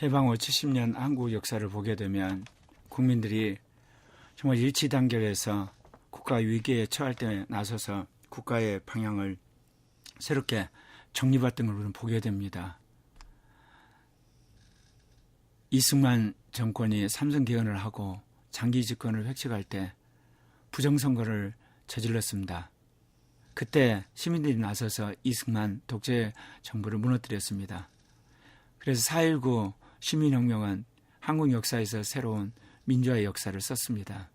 해방 후 70년 한국 역사를 보게 되면 국민들이 정말 일치단결해서 국가 위기에 처할 때 나서서 국가의 방향을 새롭게 정립했던 걸 우리는 보게 됩니다. 이승만 정권이 삼선 개헌을 하고 장기 집권을 획책할 때 부정선거를 저질렀습니다. 그때 시민들이 나서서 이승만 독재 정부를 무너뜨렸습니다. 그래서 4.19 시민혁명은 한국 역사에서 새로운 민주화의 역사를 썼습니다.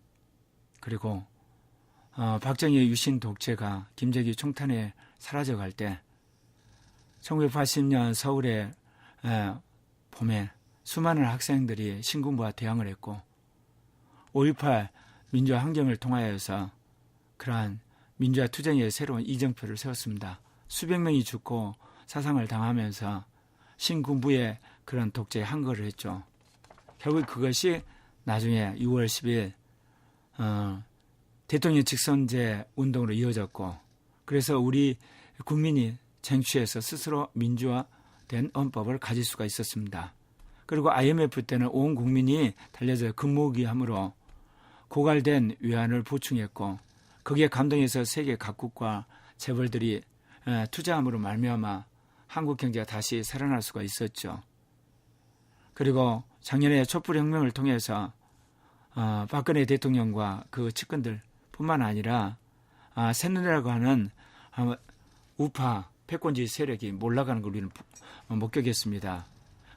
그리고 박정희의 유신 독재가 김정일 총탄에 사라져갈 때 1980년 서울의 봄에 수많은 학생들이 신군부와 대항을 했고 5.18 민주화 항쟁을 통하여서 그러한 민주화 투쟁의 새로운 이정표를 세웠습니다. 수백 명이 죽고 사상을 당하면서 신군부의 그런 독재에 항거를 했죠. 결국 그것이 나중에 6월 10일 대통령 직선제 운동으로 이어졌고, 그래서 우리 국민이 쟁취해서 스스로 민주화된 헌법을 가질 수가 있었습니다. 그리고 IMF 때는 온 국민이 달려져 근무기함으로 고갈된 외환을 보충했고, 거기에 감동해서 세계 각국과 재벌들이 투자함으로 말미암아 한국 경제가 다시 살아날 수가 있었죠. 그리고 작년에 촛불혁명을 통해서 박근혜 대통령과 그 측근들 뿐만 아니라 새누리라고 하는 우파 패권주의 세력이 몰락하는 걸 우리는 목격했습니다.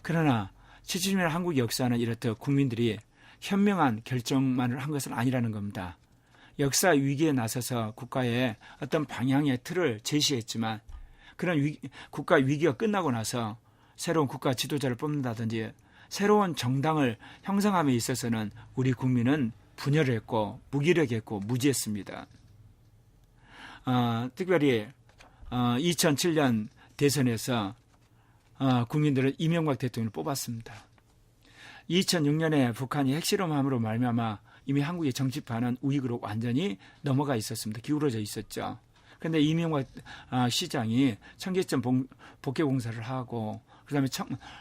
그러나 70년 한국 역사는 이렇듯 국민들이 현명한 결정만을 한 것은 아니라는 겁니다. 역사 위기에 나서서 국가의 어떤 방향의 틀을 제시했지만 그런 국가 위기가 끝나고 나서 새로운 국가 지도자를 뽑는다든지 새로운 정당을 형성함에 있어서는 우리 국민은 분열을 했고 무기력했고 무지했습니다. 특별히 2007년 대선에서 국민들은 이명박 대통령을 뽑았습니다. 2006년에 북한이 핵실험함으로 말미암아 이미 한국의 정치판은 우익으로 완전히 넘어가 있었습니다. 기울어져 있었죠. 그런데 이명박 시장이 청계천 복개공사를 하고 그다음에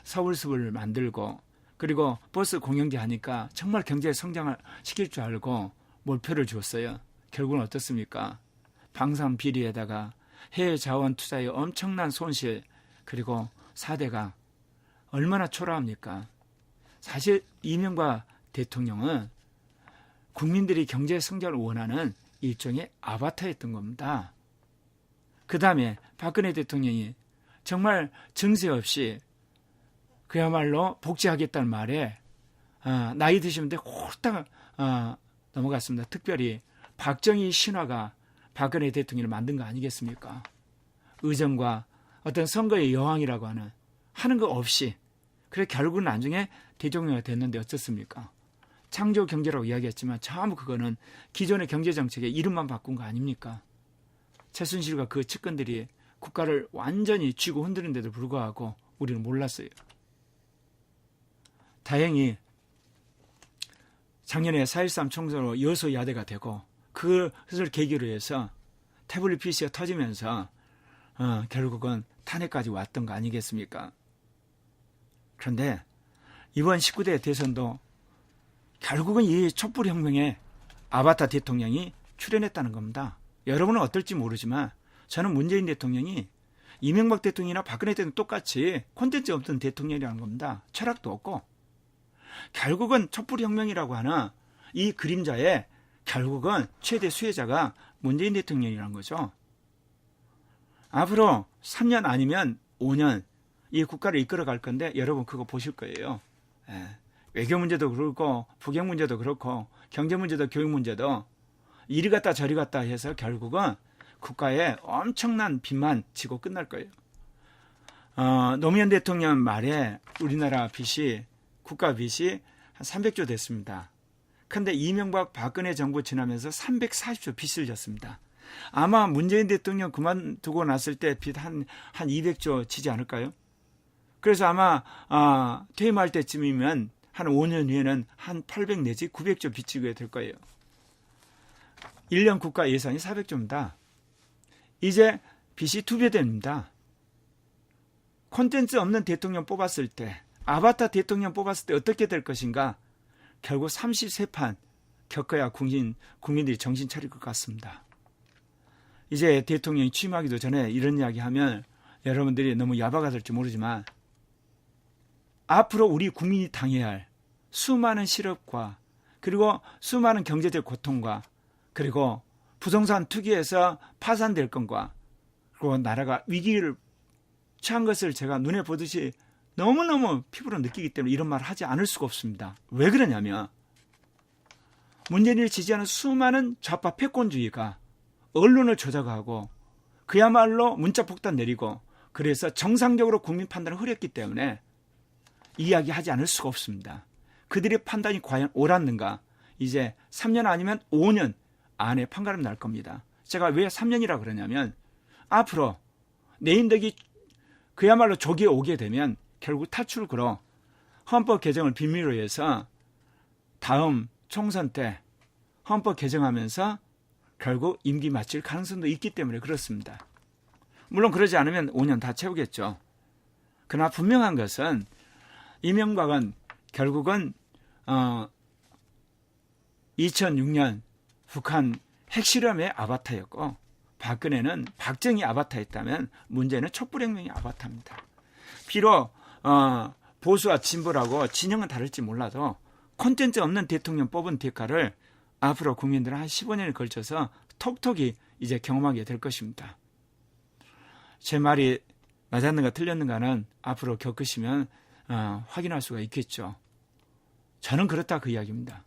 서울숲을 만들고 그리고 버스 공영제 하니까 정말 경제 성장을 시킬 줄 알고 몰표를 줬어요. 결국은 어떻습니까? 방산 비리에다가 해외 자원 투자의 엄청난 손실, 그리고 4대가 얼마나 초라합니까? 사실 이명박 대통령은 국민들이 경제 성장을 원하는 일종의 아바타였던 겁니다. 그 다음에 박근혜 대통령이 정말 증세 없이 그야말로 복지하겠다는 말에 나이 드시면 돼 홀딱 넘어갔습니다. 특별히 박정희 신화가 박근혜 대통령을 만든 거 아니겠습니까? 의정과 어떤 선거의 여왕이라고 하는 거 없이, 그래 결국은 나중에 대통령이 됐는데 어떻습니까? 창조 경제라고 이야기했지만 전부 그거는 기존의 경제 정책의 이름만 바꾼 거 아닙니까? 최순실과 그 측근들이 국가를 완전히 쥐고 흔드는데도 불구하고 우리는 몰랐어요. 다행히 작년에 4.13 총선으로 여소야대가 되고 그것을 계기로 해서 태블릿 PC가 터지면서 결국은 탄핵까지 왔던 거 아니겠습니까? 그런데 이번 19대 대선도 결국은 이 촛불혁명에 아바타 대통령이 출연했다는 겁니다. 여러분은 어떨지 모르지만 저는 문재인 대통령이 이명박 대통령이나 박근혜 대통령 똑같이 콘텐츠 없던 대통령이라는 겁니다. 철학도 없고 결국은 촛불혁명이라고 하는 이 그림자에 결국은 최대 수혜자가 문재인 대통령이라는 거죠. 앞으로 3년 아니면 5년 이 국가를 이끌어갈 건데 여러분 그거 보실 거예요. 외교 문제도 그렇고 북핵 문제도 그렇고 경제 문제도 교육 문제도 이리 갔다 저리 갔다 해서 결국은 국가에 엄청난 빚만 지고 끝날 거예요. 노무현 대통령 말에 우리나라 빚이 국가 빚이 한 300조 됐습니다. 그런데 이명박 박근혜 정부 지나면서 340조 빚을 졌습니다. 아마 문재인 대통령 그만두고 났을 때 빚 한 200조 지지 않을까요? 그래서 아마 퇴임할 때쯤이면 한 5년 후에는 한 800 내지 900조 빚 지게 될 거예요. 1년 국가 예산이 400조입니다. 이제 빚이 2배 됩니다. 콘텐츠 없는 대통령 뽑았을 때 아바타 대통령 뽑았을 때 어떻게 될 것인가? 결국 33판 겪어야 국민들이 정신 차릴 것 같습니다. 이제 대통령이 취임하기도 전에 이런 이야기 하면 여러분들이 너무 야바가 될지 모르지만 앞으로 우리 국민이 당해야 할 수많은 실업과 그리고 수많은 경제적 고통과 그리고 부동산 투기에서 파산될 건과 그리고 나라가 위기를 처한 것을 제가 눈에 보듯이 너무너무 피부로 느끼기 때문에 이런 말을 하지 않을 수가 없습니다. 왜 그러냐면 문재인을 지지하는 수많은 좌파 패권주의가 언론을 조작하고 그야말로 문자폭탄 내리고 그래서 정상적으로 국민 판단을 흐렸기 때문에 이야기하지 않을 수가 없습니다. 그들의 판단이 과연 옳았는가? 이제 3년 아니면 5년 안에 판가름 날 겁니다. 제가 왜 3년이라 그러냐면 앞으로 내인덕이 그야말로 조기에 오게 되면 결국 탈출을 걸어 헌법 개정을 빌미로 해서 다음 총선 때 헌법 개정하면서 결국 임기 마칠 가능성도 있기 때문에 그렇습니다. 물론 그러지 않으면 5년 다 채우겠죠. 그러나 분명한 것은 이명박은 결국은 2006년 북한 핵실험의 아바타였고 박근혜는 박정희 아바타였다면 문제는 촛불혁명의 아바타입니다. 비록 보수와 진보라고 진영은 다를지 몰라도 콘텐츠 없는 대통령 뽑은 대가를 앞으로 국민들은 한 15년에 걸쳐서 톡톡히 이제 경험하게 될 것입니다. 제 말이 맞았는가 틀렸는가는 앞으로 겪으시면 확인할 수가 있겠죠. 저는 그렇다 그 이야기입니다.